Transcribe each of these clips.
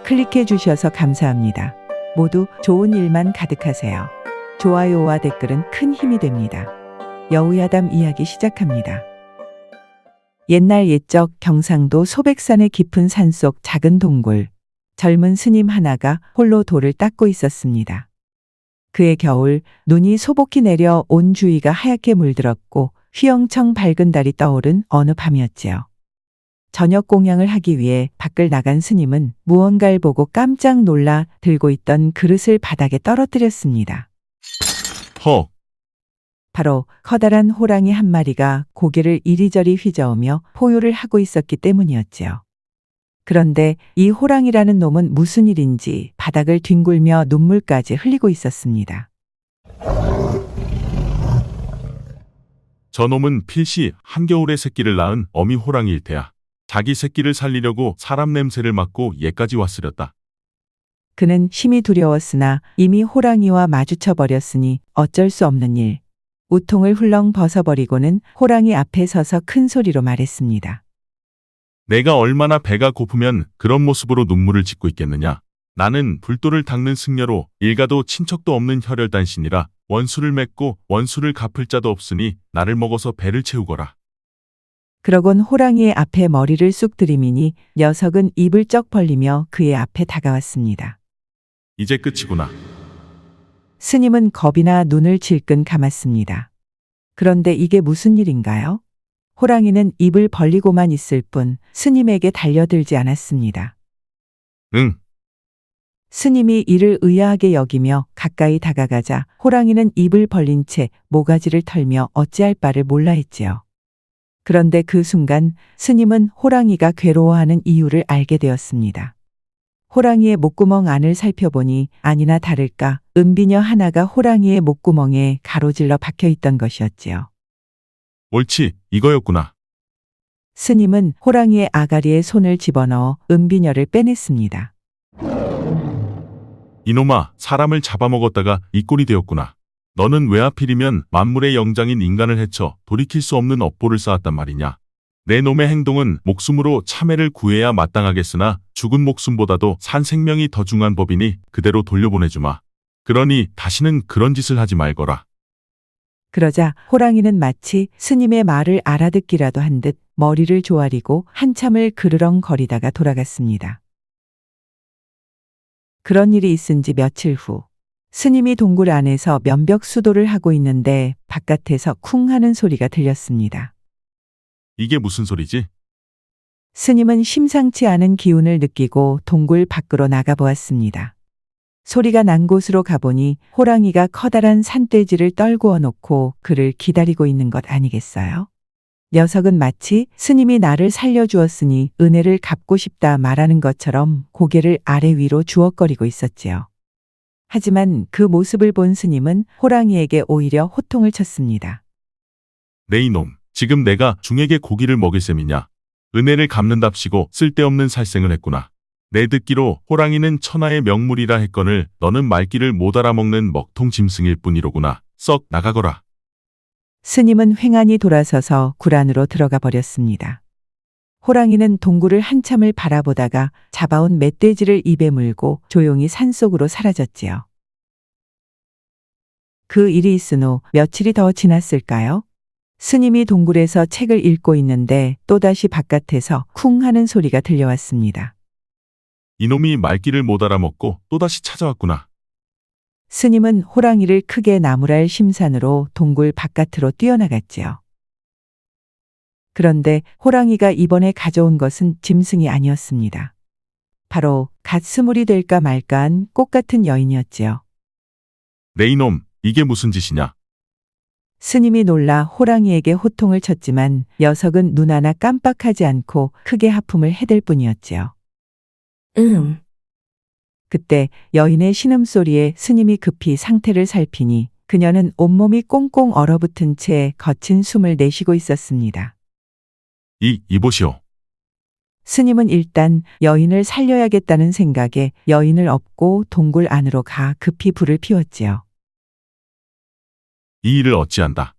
클릭해 주셔서 감사합니다. 모두 좋은 일만 가득하세요. 좋아요와 댓글은 큰 힘이 됩니다. 여우야담 이야기 시작합니다. 옛날 옛적 경상도 소백산의 깊은 산속 작은 동굴. 젊은 스님 하나가 홀로 돌을 닦고 있었습니다. 그해 겨울 눈이 소복히 내려 온 주위가 하얗게 물들었고 휘영청 밝은 달이 떠오른 어느 밤이었지요. 저녁 공양을 하기 위해 밖을 나간 스님은 무언가를 보고 깜짝 놀라 들고 있던 그릇을 바닥에 떨어뜨렸습니다. 허! 바로 커다란 호랑이 한 마리가 고개를 이리저리 휘저으며 포효를 하고 있었기 때문이었지요. 그런데 이 호랑이라는 놈은 무슨 일인지 바닥을 뒹굴며 눈물까지 흘리고 있었습니다. 저놈은 필시 한겨울에 새끼를 낳은 어미 호랑이일 테야. 자기 새끼를 살리려고 사람 냄새를 맡고 얘까지 왔으렸다. 그는 심히 두려웠으나 이미 호랑이와 마주쳐 버렸으니 어쩔 수 없는 일. 우통을 훌렁 벗어버리고는 호랑이 앞에 서서 큰 소리로 말했습니다. 내가 얼마나 배가 고프면 그런 모습으로 눈물을 짓고 있겠느냐. 나는 불도를 닦는 승려로 일가도 친척도 없는 혈혈단신이라 원수를 맺고 원수를 갚을 자도 없으니 나를 먹어서 배를 채우거라. 그러곤 호랑이의 앞에 머리를 쑥 들이미니 녀석은 입을 쩍 벌리며 그의 앞에 다가왔습니다. 이제 끝이구나. 스님은 겁이나 눈을 질끈 감았습니다. 그런데 이게 무슨 일인가요? 호랑이는 입을 벌리고만 있을 뿐 스님에게 달려들지 않았습니다. 응. 스님이 이를 의아하게 여기며 가까이 다가가자 호랑이는 입을 벌린 채 모가지를 털며 어찌할 바를 몰라 했지요. 그런데 그 순간 스님은 호랑이가 괴로워하는 이유를 알게 되었습니다. 호랑이의 목구멍 안을 살펴보니 아니나 다를까 은비녀 하나가 호랑이의 목구멍에 가로질러 박혀 있던 것이었지요. 옳지, 이거였구나. 스님은 호랑이의 아가리에 손을 집어넣어 은비녀를 빼냈습니다. 이놈아, 사람을 잡아먹었다가 이 꼴이 되었구나. 너는 왜 하필이면 만물의 영장인 인간을 해쳐 돌이킬 수 없는 업보를 쌓았단 말이냐. 내 놈의 행동은 목숨으로 참회를 구해야 마땅하겠으나 죽은 목숨보다도 산 생명이 더 중한 법이니 그대로 돌려보내주마. 그러니 다시는 그런 짓을 하지 말거라. 그러자 호랑이는 마치 스님의 말을 알아듣기라도 한 듯 머리를 조아리고 한참을 그르렁거리다가 돌아갔습니다. 그런 일이 있은 지 며칠 후 스님이 동굴 안에서 면벽 수도를 하고 있는데 바깥에서 쿵 하는 소리가 들렸습니다. 이게 무슨 소리지? 스님은 심상치 않은 기운을 느끼고 동굴 밖으로 나가보았습니다. 소리가 난 곳으로 가보니 호랑이가 커다란 산돼지를 떨구어 놓고 그를 기다리고 있는 것 아니겠어요? 녀석은 마치 스님이 나를 살려주었으니 은혜를 갚고 싶다 말하는 것처럼 고개를 아래 위로 주걱거리고 있었지요. 하지만 그 모습을 본 스님은 호랑이에게 오히려 호통을 쳤습니다. 내 이놈, 지금 내가 중에게 고기를 먹일 셈이냐. 은혜를 갚는답시고 쓸데없는 살생을 했구나. 내 듣기로 호랑이는 천하의 명물이라 했거늘 너는 말귀를 못 알아먹는 먹통 짐승일 뿐이로구나. 썩 나가거라. 스님은 횡하니 돌아서서 굴 안으로 들어가 버렸습니다. 호랑이는 동굴을 한참을 바라보다가 잡아온 멧돼지를 입에 물고 조용히 산속으로 사라졌지요. 그 일이 있은 후 며칠이 더 지났을까요? 스님이 동굴에서 책을 읽고 있는데 또다시 바깥에서 쿵 하는 소리가 들려왔습니다. 이놈이 말귀를 못 알아먹고 또다시 찾아왔구나. 스님은 호랑이를 크게 나무랄 심산으로 동굴 바깥으로 뛰어나갔지요. 그런데 호랑이가 이번에 가져온 것은 짐승이 아니었습니다. 바로 갓 스물이 될까 말까한 꽃 같은 여인이었지요. 내 이놈, 이게 무슨 짓이냐. 스님이 놀라 호랑이에게 호통을 쳤지만 녀석은 눈 하나 깜빡하지 않고 크게 하품을 해댈 뿐이었지요. 그때 여인의 신음소리에 스님이 급히 상태를 살피니 그녀는 온몸이 꽁꽁 얼어붙은 채 거친 숨을 내쉬고 있었습니다. 이보시오. 스님은 일단 여인을 살려야겠다는 생각에 여인을 업고 동굴 안으로 가 급히 불을 피웠지요. 이 일을 어찌한다.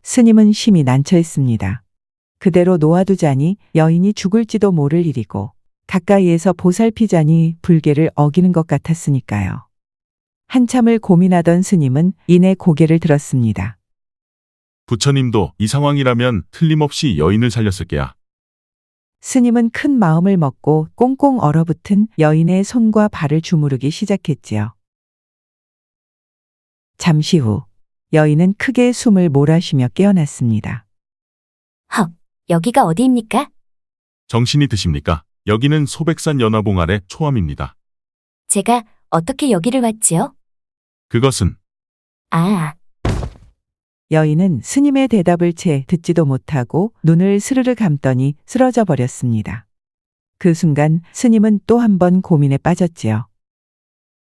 스님은 심히 난처했습니다. 그대로 놓아두자니 여인이 죽을지도 모를 일이고 가까이에서 보살피자니 불계를 어기는 것 같았으니까요. 한참을 고민하던 스님은 이내 고개를 들었습니다. 부처님도 이 상황이라면 틀림없이 여인을 살렸을 게야. 스님은 큰 마음을 먹고 꽁꽁 얼어붙은 여인의 손과 발을 주무르기 시작했지요. 잠시 후 여인은 크게 숨을 몰아쉬며 깨어났습니다. 헉, 여기가 어디입니까? 정신이 드십니까? 여기는 소백산 연화봉 아래 초암입니다. 제가 어떻게 여기를 왔지요? 그것은 아, 여인은 스님의 대답을 채 듣지도 못하고 눈을 스르르 감더니 쓰러져 버렸습니다. 그 순간 스님은 또 한 번 고민에 빠졌지요.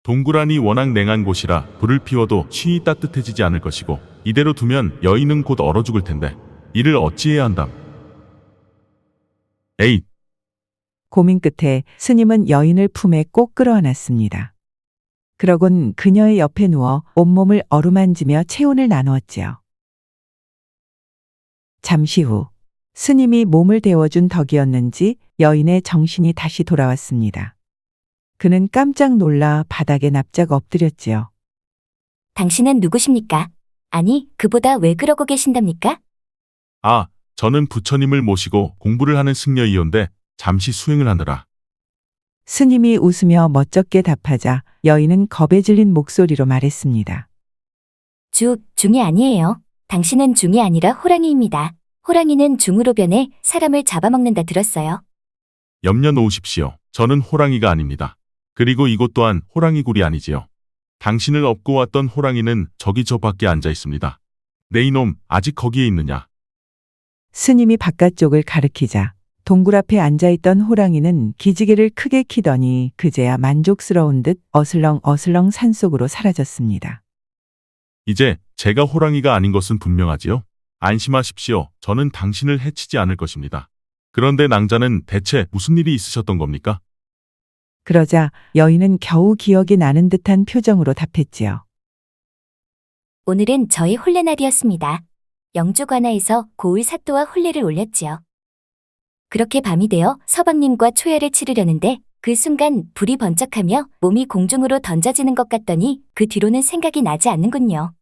동굴안이 워낙 냉한 곳이라 불을 피워도 쉬이 따뜻해지지 않을 것이고 이대로 두면 여인은 곧 얼어 죽을 텐데 이를 어찌해야 한담. 에잇! 고민 끝에 스님은 여인을 품에 꼭 끌어안았습니다. 그러곤 그녀의 옆에 누워 온몸을 어루만지며 체온을 나누었지요. 잠시 후 스님이 몸을 데워준 덕이었는지 여인의 정신이 다시 돌아왔습니다. 그는 깜짝 놀라 바닥에 납작 엎드렸지요. 당신은 누구십니까? 아니, 그보다 왜 그러고 계신답니까? 아, 저는 부처님을 모시고 공부를 하는 승려이온데 잠시 수행을 하느라. 스님이 웃으며 멋쩍게 답하자 여인은 겁에 질린 목소리로 말했습니다. 중이 아니에요. 당신은 중이 아니라 호랑이입니다. 호랑이는 중으로 변해 사람을 잡아먹는다 들었어요. 염려 놓으십시오. 저는 호랑이가 아닙니다. 그리고 이곳 또한 호랑이 굴이 아니지요. 당신을 업고 왔던 호랑이는 저기 저 밖에 앉아 있습니다. 내 이놈 아직 거기에 있느냐? 스님이 바깥쪽을 가리키자 동굴 앞에 앉아있던 호랑이는 기지개를 크게 키더니 그제야 만족스러운 듯 어슬렁어슬렁 산속으로 사라졌습니다. 이제 제가 호랑이가 아닌 것은 분명하지요. 안심하십시오. 저는 당신을 해치지 않을 것입니다. 그런데 낭자는 대체 무슨 일이 있으셨던 겁니까? 그러자 여인은 겨우 기억이 나는 듯한 표정으로 답했지요. 오늘은 저희 혼례날이었습니다. 영주관하에서 고을 사또와 혼례를 올렸지요. 그렇게 밤이 되어 서방님과 초야를 치르려는데 그 순간 불이 번쩍하며 몸이 공중으로 던져지는 것 같더니 그 뒤로는 생각이 나지 않는군요.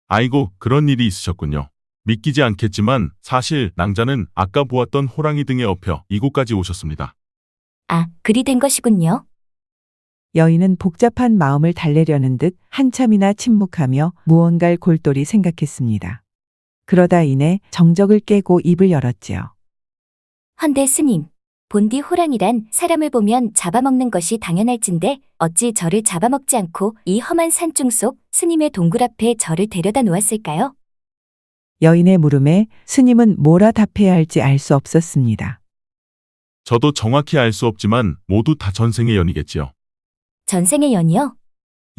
아이고, 그런 일이 있으셨군요. 믿기지 않겠지만 사실 낭자는 아까 보았던 호랑이 등에 업혀 이곳까지 오셨습니다. 아, 그리 된 것이군요. 여인은 복잡한 마음을 달래려는 듯 한참이나 침묵하며 무언가를 골똘히 생각했습니다. 그러다 이내 정적을 깨고 입을 열었지요. 헌데 스님, 본디 호랑이란 사람을 보면 잡아먹는 것이 당연할진데 어찌 저를 잡아먹지 않고 이 험한 산중 속 스님의 동굴 앞에 저를 데려다 놓았을까요? 여인의 물음에 스님은 뭐라 답해야 할지 알 수 없었습니다. 저도 정확히 알 수 없지만 모두 다 전생의 연이겠지요. 전생의 연이요?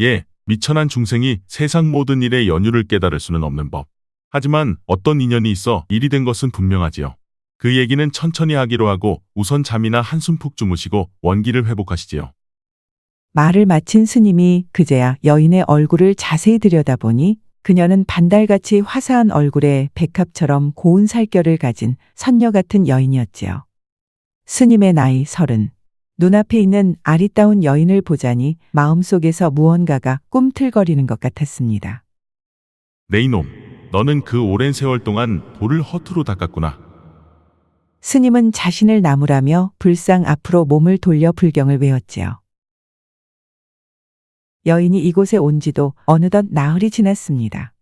예, 미천한 중생이 세상 모든 일의 연유를 깨달을 수는 없는 법. 하지만 어떤 인연이 있어 일이 된 것은 분명하지요. 그 얘기는 천천히 하기로 하고 우선 잠이나 한숨 푹 주무시고 원기를 회복하시지요. 말을 마친 스님이 그제야 여인의 얼굴을 자세히 들여다보니 그녀는 반달같이 화사한 얼굴에 백합처럼 고운 살결을 가진 선녀 같은 여인이었지요. 스님의 나이 30. 눈앞에 있는 아리따운 여인을 보자니 마음속에서 무언가가 꿈틀거리는 것 같았습니다. 내 이놈, 너는 그 오랜 세월 동안 돌을 허투루 닦았구나. 스님은 자신을 나무라며 불상 앞으로 몸을 돌려 불경을 외웠지요. 여인이 이곳에 온 지도 어느덧 나흘이 지났습니다.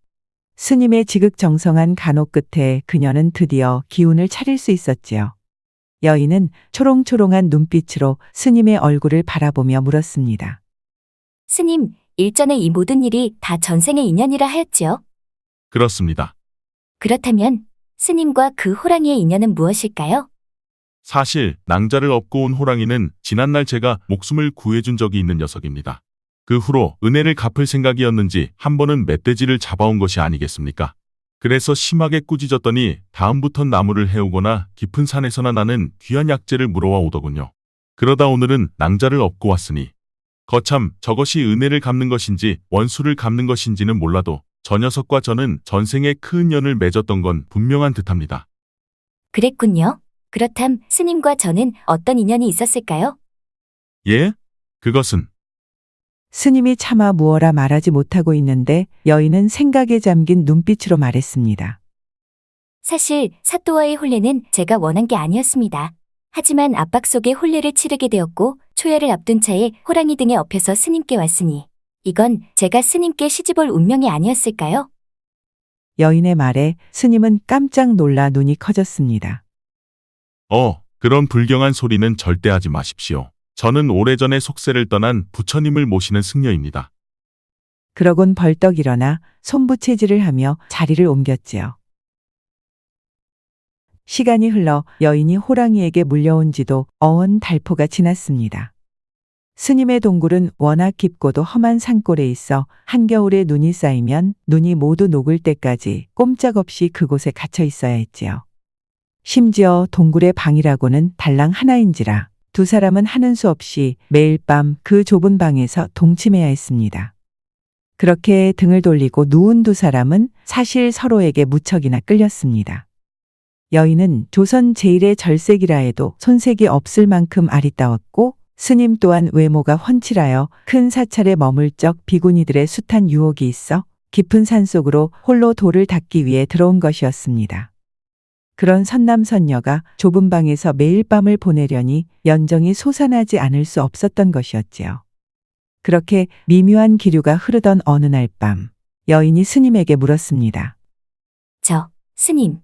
스님의 지극정성한 간호 끝에 그녀는 드디어 기운을 차릴 수 있었지요. 여인은 초롱초롱한 눈빛으로 스님의 얼굴을 바라보며 물었습니다. 스님, 일전에 이 모든 일이 다 전생의 인연이라 하였지요? 그렇습니다. 그렇다면 스님과 그 호랑이의 인연은 무엇일까요? 사실 낭자를 업고 온 호랑이는 지난날 제가 목숨을 구해준 적이 있는 녀석입니다. 그 후로 은혜를 갚을 생각이었는지 한 번은 멧돼지를 잡아온 것이 아니겠습니까? 그래서 심하게 꾸짖었더니 다음부턴 나무를 해오거나 깊은 산에서나 나는 귀한 약재를 물어와 오더군요. 그러다 오늘은 낭자를 업고 왔으니 거참 저것이 은혜를 갚는 것인지 원수를 갚는 것인지는 몰라도 저 녀석과 저는 전생에 큰 연을 맺었던 건 분명한 듯합니다. 그랬군요. 그렇담 스님과 저는 어떤 인연이 있었을까요? 예? 그것은 스님이 차마 무어라 말하지 못하고 있는데 여인은 생각에 잠긴 눈빛으로 말했습니다. 사실 사또와의 혼례는 제가 원한 게 아니었습니다. 하지만 압박 속에 혼례를 치르게 되었고 초야를 앞둔 차에 호랑이 등에 업혀서 스님께 왔으니 이건 제가 스님께 시집올 운명이 아니었을까요? 여인의 말에 스님은 깜짝 놀라 눈이 커졌습니다. 그런 불경한 소리는 절대 하지 마십시오. 저는 오래전에 속세를 떠난 부처님을 모시는 승려입니다. 그러곤 벌떡 일어나 손부채질을 하며 자리를 옮겼지요. 시간이 흘러 여인이 호랑이에게 물려온 지도 어언 달포가 지났습니다. 스님의 동굴은 워낙 깊고도 험한 산골에 있어 한겨울에 눈이 쌓이면 눈이 모두 녹을 때까지 꼼짝없이 그곳에 갇혀 있어야 했지요. 심지어 동굴의 방이라고는 달랑 하나인지라 두 사람은 하는 수 없이 매일 밤 그 좁은 방에서 동침해야 했습니다. 그렇게 등을 돌리고 누운 두 사람은 사실 서로에게 무척이나 끌렸습니다. 여인은 조선 제일의 절색이라 해도 손색이 없을 만큼 아리따웠고 스님 또한 외모가 훤칠하여 큰 사찰에 머물 적 비구니들의 숱한 유혹이 있어 깊은 산속으로 홀로 돌을 닦기 위해 들어온 것이었습니다. 그런 선남선녀가 좁은 방에서 매일 밤을 보내려니 연정이 솟아나지 않을 수 없었던 것이었지요. 그렇게 미묘한 기류가 흐르던 어느 날 밤, 여인이 스님에게 물었습니다. 스님,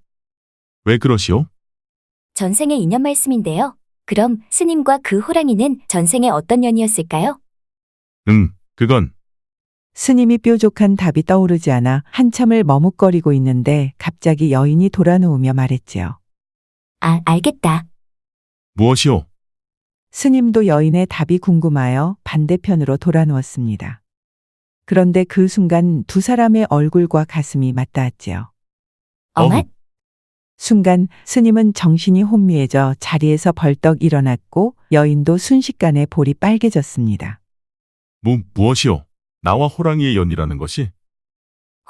왜 그러시오? 전생의 인연 말씀인데요. 그럼 스님과 그 호랑이는 전생에 어떤 년이었을까요? 그건 스님이 뾰족한 답이 떠오르지 않아 한참을 머뭇거리고 있는데 갑자기 여인이 돌아누우며 말했지요. 알겠다. 무엇이오? 스님도 여인의 답이 궁금하여 반대편으로 돌아누웠습니다. 그런데 그 순간 두 사람의 얼굴과 가슴이 맞닿았지요. 어맛? 순간 스님은 정신이 혼미해져 자리에서 벌떡 일어났고 여인도 순식간에 볼이 빨개졌습니다. 무엇이오? 나와 호랑이의 연이라는 것이?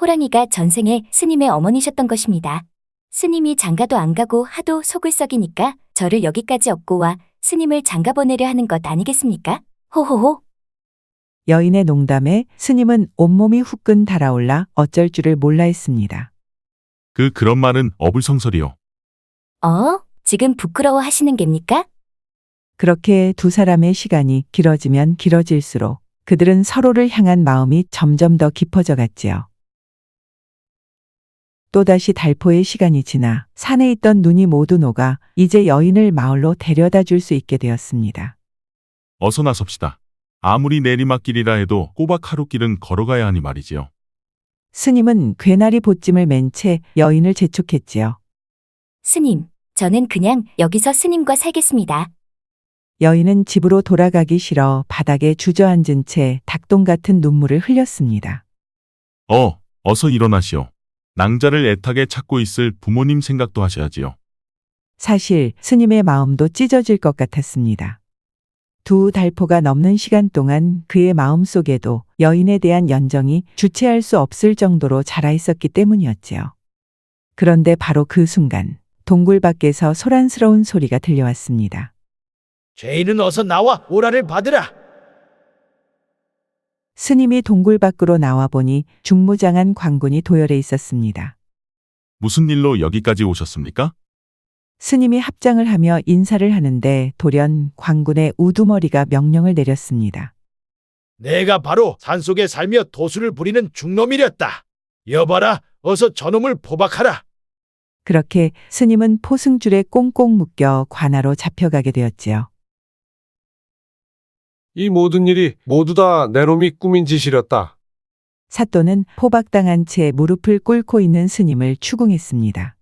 호랑이가 전생에 스님의 어머니셨던 것입니다. 스님이 장가도 안 가고 하도 속을 썩이니까 저를 여기까지 업고 와 스님을 장가 보내려 하는 것 아니겠습니까? 호호호. 여인의 농담에 스님은 온몸이 후끈 달아올라 어쩔 줄을 몰라 했습니다. 그런 말은 어불성설이오. 지금 부끄러워 하시는 겁니까? 그렇게 두 사람의 시간이 길어지면 길어질수록 그들은 서로를 향한 마음이 점점 더 깊어져 갔지요. 또다시 달포의 시간이 지나 산에 있던 눈이 모두 녹아 이제 여인을 마을로 데려다 줄 수 있게 되었습니다. 어서 나섭시다. 아무리 내리막길이라 해도 꼬박 하루길은 걸어가야 하니 말이지요. 스님은 괴나리 보찜을 맨 채 여인을 재촉했지요. 스님, 저는 그냥 여기서 스님과 살겠습니다. 여인은 집으로 돌아가기 싫어 바닥에 주저앉은 채 닭똥 같은 눈물을 흘렸습니다. 어서 일어나시오. 낭자를 애타게 찾고 있을 부모님 생각도 하셔야지요. 사실 스님의 마음도 찢어질 것 같았습니다. 두 달포가 넘는 시간 동안 그의 마음속에도 여인에 대한 연정이 주체할 수 없을 정도로 자라 있었기 때문이었지요. 그런데 바로 그 순간 동굴 밖에서 소란스러운 소리가 들려왔습니다. 죄인은 어서 나와 오라를 받으라. 스님이 동굴 밖으로 나와 보니 중무장한 광군이 도열해 있었습니다. 무슨 일로 여기까지 오셨습니까? 스님이 합장을 하며 인사를 하는데 돌연 광군의 우두머리가 명령을 내렸습니다. 내가 바로 산속에 살며 도수를 부리는 중놈이렸다. 여봐라, 어서 저놈을 포박하라. 그렇게 스님은 포승줄에 꽁꽁 묶여 관아로 잡혀가게 되었지요. 이 모든 일이 모두 다 내 놈이 꾸민 짓이렸다. 사또는 포박당한 채 무릎을 꿇고 있는 스님을 추궁했습니다.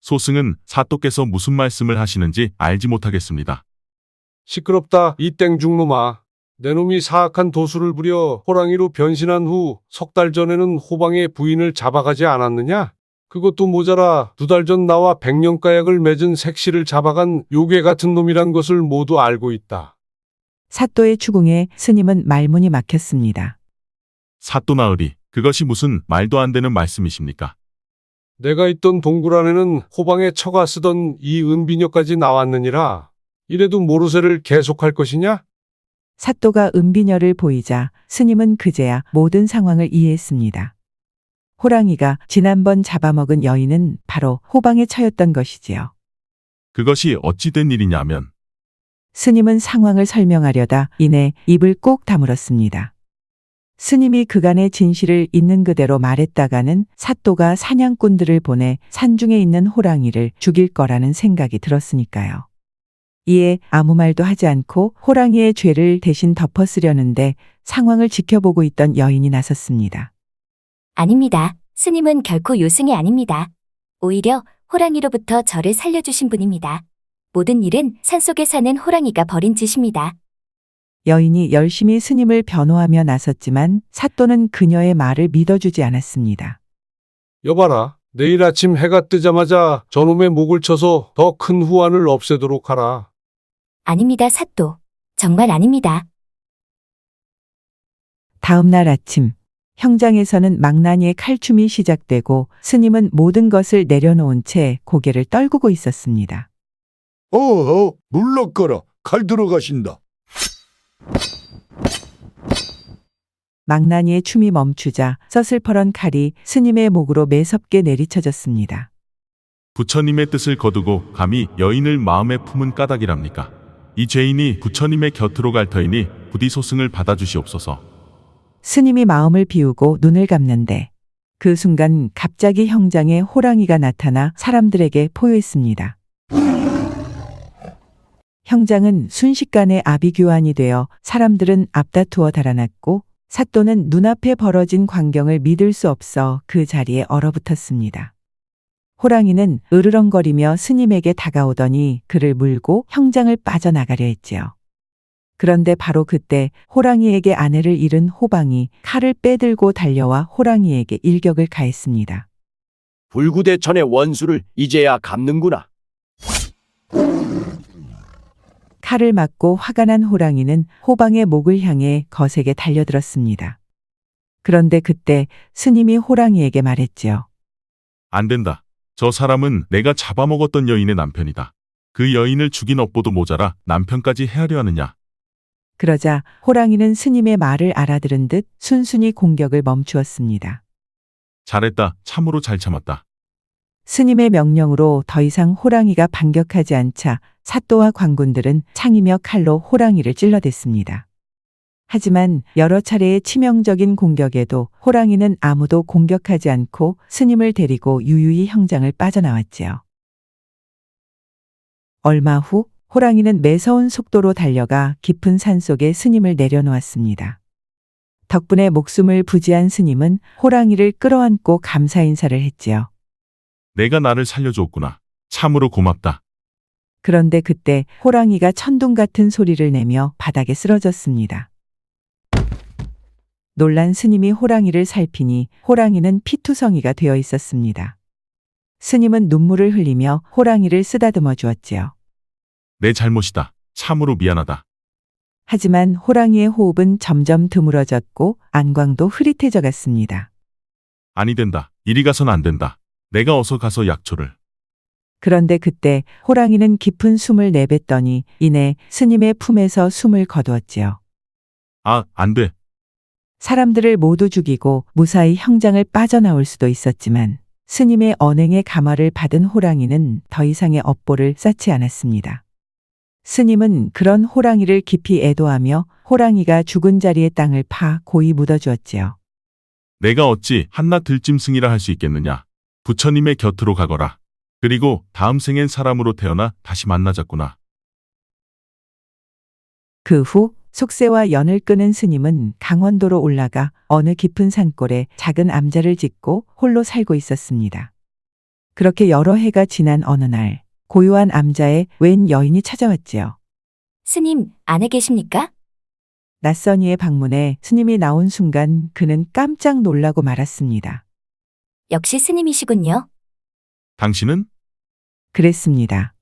소승은 사또께서 무슨 말씀을 하시는지 알지 못하겠습니다. 시끄럽다 이 땡중놈아. 내 놈이 사악한 도수를 부려 호랑이로 변신한 후 석 달 전에는 호방의 부인을 잡아가지 않았느냐? 그것도 모자라 2달 전 나와 백년가약을 맺은 색시를 잡아간 요괴 같은 놈이란 것을 모두 알고 있다. 사또의 추궁에 스님은 말문이 막혔습니다. 사또 나으리, 그것이 무슨 말도 안 되는 말씀이십니까? 내가 있던 동굴 안에는 호방에 처가 쓰던 이 은비녀까지 나왔느니라. 이래도 모르쇠를 계속할 것이냐? 사또가 은비녀를 보이자 스님은 그제야 모든 상황을 이해했습니다. 호랑이가 지난번 잡아먹은 여인은 바로 호방의 처였던 것이지요. 그것이 어찌 된 일이냐면 스님은 상황을 설명하려다 이내 입을 꼭 다물었습니다. 스님이 그간의 진실을 있는 그대로 말했다가는 사또가 사냥꾼들을 보내 산중에 있는 호랑이를 죽일 거라는 생각이 들었으니까요. 이에 아무 말도 하지 않고 호랑이의 죄를 대신 덮어쓰려는데 상황을 지켜보고 있던 여인이 나섰습니다. 아닙니다. 스님은 결코 요승이 아닙니다. 오히려 호랑이로부터 저를 살려주신 분입니다. 모든 일은 산속에 사는 호랑이가 벌인 짓입니다. 여인이 열심히 스님을 변호하며 나섰지만 사또는 그녀의 말을 믿어주지 않았습니다. 여봐라. 내일 아침 해가 뜨자마자 저놈의 목을 쳐서 더 큰 후환을 없애도록 하라. 아닙니다, 사또. 정말 아닙니다. 다음 날 아침 형장에서는 망나니의 칼춤이 시작되고 스님은 모든 것을 내려놓은 채 고개를 떨구고 있었습니다. 어허, 물러거라. 칼 들어가신다. 망나니의 춤이 멈추자 서슬퍼런 칼이 스님의 목으로 매섭게 내리쳐졌습니다. 부처님의 뜻을 거두고 감히 여인을 마음에 품은 까닭이랍니까? 이 죄인이 부처님의 곁으로 갈 터이니 부디 소승을 받아주시옵소서. 스님이 마음을 비우고 눈을 감는데 그 순간 갑자기 형장에 호랑이가 나타나 사람들에게 포효했습니다. 형장은 순식간에 아비규환이 되어 사람들은 앞다투어 달아났고 사또는 눈앞에 벌어진 광경을 믿을 수 없어 그 자리에 얼어붙었습니다. 호랑이는 으르렁거리며 스님에게 다가오더니 그를 물고 형장을 빠져나가려 했지요. 그런데 바로 그때 호랑이에게 아내를 잃은 호방이 칼을 빼들고 달려와 호랑이에게 일격을 가했습니다. 불구대천의 원수를 이제야 갚는구나. 칼을 맞고 화가 난 호랑이는 호방의 목을 향해 거세게 달려들었습니다. 그런데 그때 스님이 호랑이에게 말했지요. 안 된다. 저 사람은 내가 잡아먹었던 여인의 남편이다. 그 여인을 죽인 업보도 모자라 남편까지 헤아려 하느냐. 그러자 호랑이는 스님의 말을 알아들은 듯 순순히 공격을 멈추었습니다. 잘했다. 참으로 잘 참았다. 스님의 명령으로 더 이상 호랑이가 반격하지 않자 사또와 광군들은 창이며 칼로 호랑이를 찔러댔습니다. 하지만 여러 차례의 치명적인 공격에도 호랑이는 아무도 공격하지 않고 스님을 데리고 유유히 형장을 빠져나왔지요. 얼마 후 호랑이는 매서운 속도로 달려가 깊은 산속에 스님을 내려놓았습니다. 덕분에 목숨을 부지한 스님은 호랑이를 끌어안고 감사 인사를 했지요. 내가 나를 살려주었구나. 참으로 고맙다. 그런데 그때 호랑이가 천둥 같은 소리를 내며 바닥에 쓰러졌습니다. 놀란 스님이 호랑이를 살피니 호랑이는 피투성이가 되어 있었습니다. 스님은 눈물을 흘리며 호랑이를 쓰다듬어 주었지요. 내 잘못이다. 참으로 미안하다. 하지만 호랑이의 호흡은 점점 드물어졌고 안광도 흐릿해져 갔습니다. 아니 된다. 이리 가선 안 된다. 내가 어서 가서 약초를. 그런데 그때 호랑이는 깊은 숨을 내뱉더니 이내 스님의 품에서 숨을 거두었지요. 아, 안 돼. 사람들을 모두 죽이고 무사히 형장을 빠져나올 수도 있었지만 스님의 언행의 감화를 받은 호랑이는 더 이상의 업보를 쌓지 않았습니다. 스님은 그런 호랑이를 깊이 애도하며 호랑이가 죽은 자리의 땅을 파 고이 묻어주었지요. 내가 어찌 한낱 들짐승이라 할 수 있겠느냐. 부처님의 곁으로 가거라. 그리고 다음 생엔 사람으로 태어나 다시 만나자꾸나. 그 후 속세와 연을 끄는 스님은 강원도로 올라가 어느 깊은 산골에 작은 암자를 짓고 홀로 살고 있었습니다. 그렇게 여러 해가 지난 어느 날 고요한 암자에 웬 여인이 찾아왔지요. 스님, 안에 계십니까? 낯선 이의 방문에 스님이 나온 순간 그는 깜짝 놀라고 말았습니다. 역시 스님이시군요. 당신은? 그랬습니다.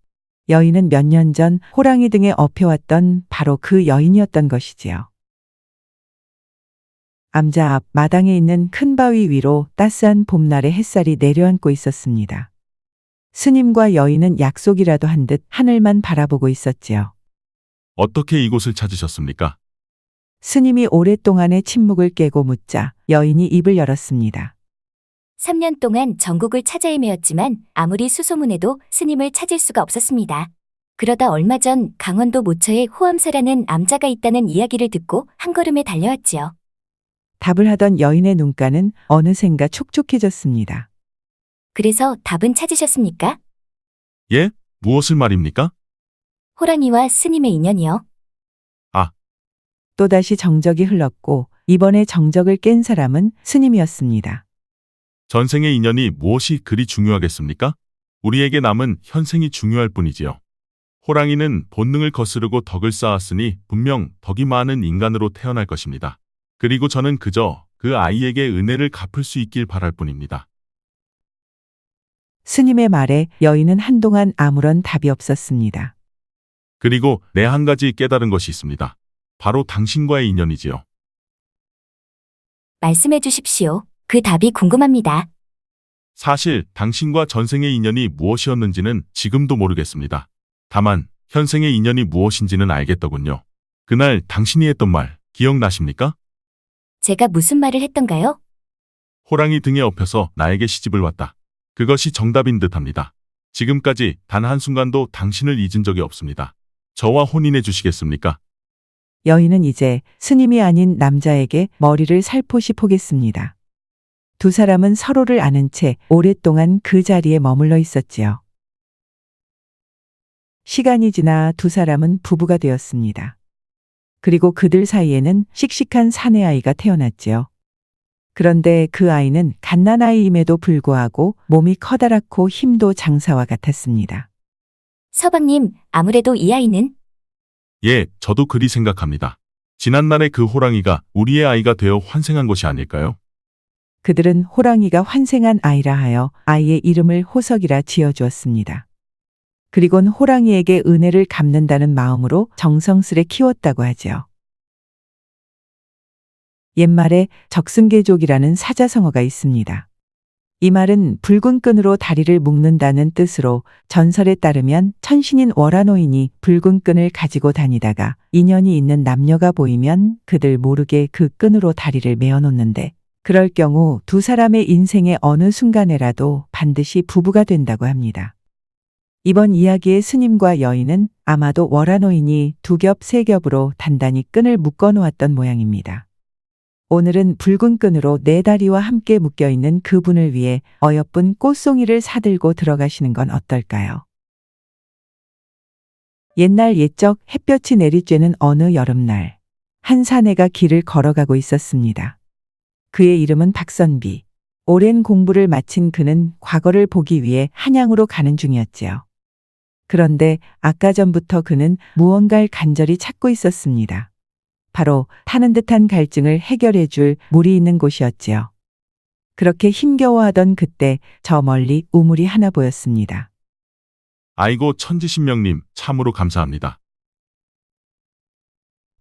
여인은 몇 년 전 호랑이 등에 업혀왔던 바로 그 여인이었던 것이지요. 암자 앞 마당에 있는 큰 바위 위로 따스한 봄날의 햇살이 내려앉고 있었습니다. 스님과 여인은 약속이라도 한 듯 하늘만 바라보고 있었지요. 어떻게 이곳을 찾으셨습니까? 스님이 오랫동안의 침묵을 깨고 묻자 여인이 입을 열었습니다. 3년 동안 전국을 찾아 헤매었지만 아무리 수소문해도 스님을 찾을 수가 없었습니다. 그러다 얼마 전 강원도 모처에 호암사라는 암자가 있다는 이야기를 듣고 한 걸음에 달려왔지요. 답을 하던 여인의 눈가는 어느샌가 촉촉해졌습니다. 그래서 답은 찾으셨습니까? 예? 무엇을 말입니까? 호랑이와 스님의 인연이요. 또다시 정적이 흘렀고 이번에 정적을 깬 사람은 스님이었습니다. 전생의 인연이 무엇이 그리 중요하겠습니까? 우리에게 남은 현생이 중요할 뿐이지요. 호랑이는 본능을 거스르고 덕을 쌓았으니 분명 덕이 많은 인간으로 태어날 것입니다. 그리고 저는 그저 그 아이에게 은혜를 갚을 수 있길 바랄 뿐입니다. 스님의 말에 여인은 한동안 아무런 답이 없었습니다. 그리고 내 한 가지 깨달은 것이 있습니다. 바로 당신과의 인연이지요. 말씀해 주십시오. 그 답이 궁금합니다. 사실 당신과 전생의 인연이 무엇이었는지는 지금도 모르겠습니다. 다만 현생의 인연이 무엇인지는 알겠더군요. 그날 당신이 했던 말 기억나십니까? 제가 무슨 말을 했던가요? 호랑이 등에 업혀서 나에게 시집을 왔다. 그것이 정답인 듯합니다. 지금까지 단 한순간도 당신을 잊은 적이 없습니다. 저와 혼인해 주시겠습니까? 여인은 이제 스님이 아닌 남자에게 머리를 살포시 포겠습니다. 두 사람은 서로를 아는 채 오랫동안 그 자리에 머물러 있었지요. 시간이 지나 두 사람은 부부가 되었습니다. 그리고 그들 사이에는 씩씩한 사내아이가 태어났지요. 그런데 그 아이는 갓난아이임에도 불구하고 몸이 커다랗고 힘도 장사와 같았습니다. 서방님, 아무래도 이 아이는 예, 저도 그리 생각합니다. 지난날의 그 호랑이가 우리의 아이가 되어 환생한 것이 아닐까요? 그들은 호랑이가 환생한 아이라 하여 아이의 이름을 호석이라 지어주었습니다. 그리곤 호랑이에게 은혜를 갚는다는 마음으로 정성스레 키웠다고 하지요. 옛말에 적승계족이라는 사자성어가 있습니다. 이 말은 붉은 끈으로 다리를 묶는다는 뜻으로 전설에 따르면 천신인 월화노인이 붉은 끈을 가지고 다니다가 인연이 있는 남녀가 보이면 그들 모르게 그 끈으로 다리를 메어놓는데 그럴 경우 두 사람의 인생의 어느 순간에라도 반드시 부부가 된다고 합니다. 이번 이야기의 스님과 여인은 아마도 월화노인이 두 겹, 세 겹으로 단단히 끈을 묶어 놓았던 모양입니다. 오늘은 붉은 끈으로 네 다리와 함께 묶여있는 그분을 위해 어여쁜 꽃송이를 사들고 들어가시는 건 어떨까요? 옛날 옛적 햇볕이 내리쬐는 어느 여름날, 한 사내가 길을 걸어가고 있었습니다. 그의 이름은 박선비. 오랜 공부를 마친 그는 과거를 보기 위해 한양으로 가는 중이었지요. 그런데 아까 전부터 그는 무언가를 간절히 찾고 있었습니다. 바로 타는 듯한 갈증을 해결해 줄 물이 있는 곳이었지요. 그렇게 힘겨워하던 그때 저 멀리 우물이 하나 보였습니다. 아이고 천지신명님 참으로 감사합니다.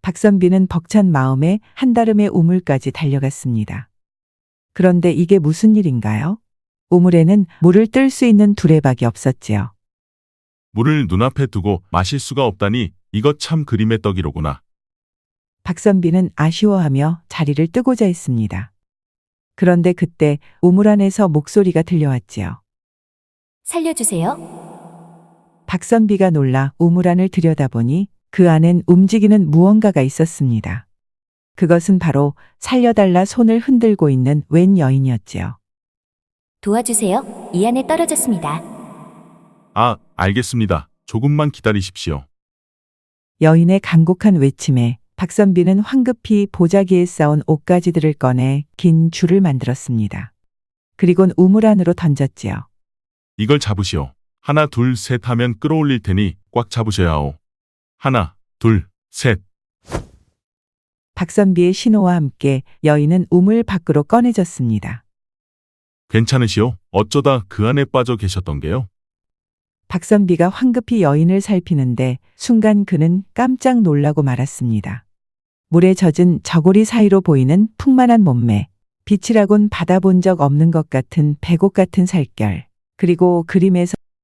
박선비는 벅찬 마음에 한달음의 우물까지 달려갔습니다. 그런데 이게 무슨 일인가요? 우물에는 물을 뜰 수 있는 두레박이 없었지요. 물을 눈앞에 두고 마실 수가 없다니 이것 참 그림의 떡이로구나. 박선비는 아쉬워하며 자리를 뜨고자 했습니다. 그런데 그때 우물 안에서 목소리가 들려왔지요. 살려주세요. 박선비가 놀라 우물 안을 들여다보니 그 안엔 움직이는 무언가가 있었습니다. 그것은 바로 살려달라 손을 흔들고 있는 웬 여인이었지요. 도와주세요. 이 안에 떨어졌습니다. 아, 알겠습니다. 조금만 기다리십시오. 여인의 간곡한 외침에 박선비는 황급히 보자기에 쌓은 옷가지들을 꺼내 긴 줄을 만들었습니다. 그리곤 우물 안으로 던졌지요. 이걸 잡으시오. 하나, 둘, 셋 하면 끌어올릴 테니 꽉 잡으셔야 하오. 하나, 둘, 셋. 박선비의 신호와 함께 여인은 우물 밖으로 꺼내졌습니다. 괜찮으시오? 어쩌다 그 안에 빠져 계셨던 게요? 박선비가 황급히 여인을 살피는데 순간 그는 깜짝 놀라고 말았습니다. 물에 젖은 저고리 사이로 보이는 풍만한 몸매, 빛이라곤 받아본 적 없는 것 같은 백옥 같은 살결, 그리고 그림에서